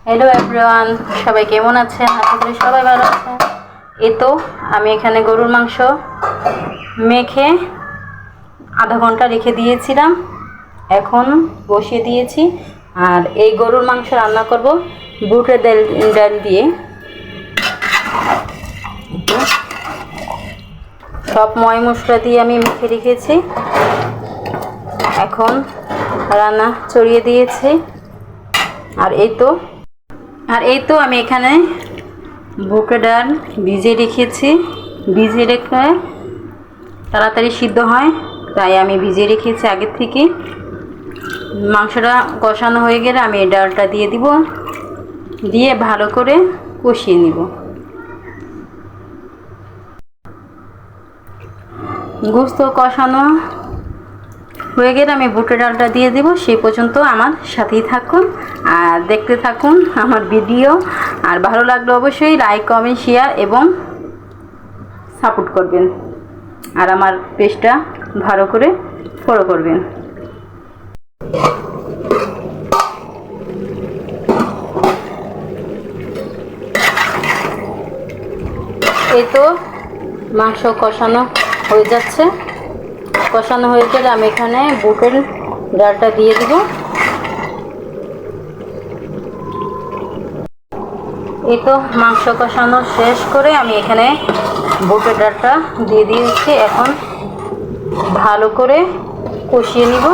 Hello everyone, সবাই কেমন আছেন? আশা করি সবাই ভালো আছেন। এই তো আমি এখানে গরুর মাংস মেখে আধা ঘন্টা রেখে দিয়েছিলাম, এখন বসিয়ে দিয়েছি। আর এই গরুর মাংস রান্না করব বুটের ডাল দিয়ে। সব ময় মশলা দিয়ে আমি মেখে রেখেছি, এখন রান্না চড়িয়ে দিয়েছি। আর এই তো আমি এখানে বুটের ডাল ভিজিয়ে রেখেছি। ভিজিয়ে রেখে তাড়াতাড়ি সিদ্ধ হয়, তাই আমি ভিজিয়ে রেখেছি আগের থেকে। মাংসটা কষানো হয়ে গেলে আমি এই ডালটা দিয়ে দিব, দিয়ে ভালো করে কষিয়ে নিব। গোস্ত কষানো হয়ে গেলে আমি বুটের ডালটা দিয়ে দেব। সেই পর্যন্ত আমার সাথেই থাকুন আর দেখতে থাকুন আমার ভিডিও। আর ভালো লাগলে অবশ্যই লাইক, কমেন্ট, শেয়ার এবং সাপোর্ট করবেন। আর আমার পেজটা ভালো করে ফলো করবেন। এই তো মাংস কষানো হয়ে যাচ্ছে। কষানো হয়ে গেলে আমি এখানে বুটের ডালটা দিয়ে দিব। এই তো মাংস কষানো শেষ করে আমি এখানে বুটের ডালটা দিয়ে দিয়েছি। এখন ভালো করে কষিয়ে নিব।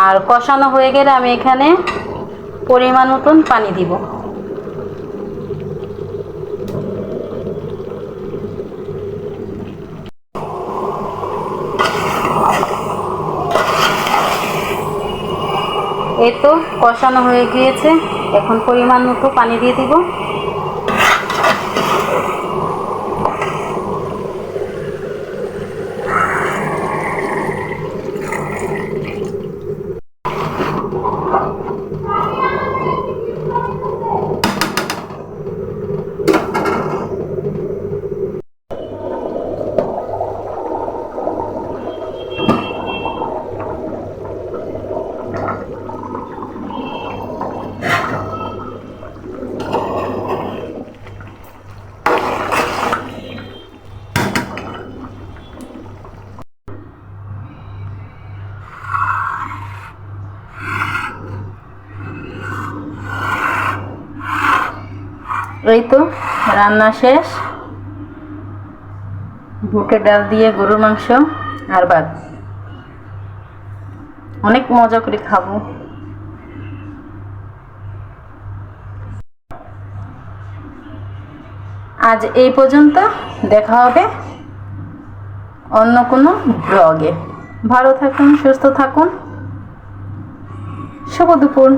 আর কষানো হয়ে গেলে আমি এখানে পরিমাণ মতন পানি দিব। এই তো কষানো হয়ে গিয়েছে, এখন পরিমাণ মতো পানি দিয়ে দিব। এই তো রান্না শেষ। বুটের ডাল দিয়ে গরুর মাংস আর ভাত, অনেক মজা করে খাবো। আজ এই পর্যন্ত, দেখা হবে অন্য কোনো ব্লগে। ভালো থাকুন, সুস্থ থাকুন, শুভ দুপুর।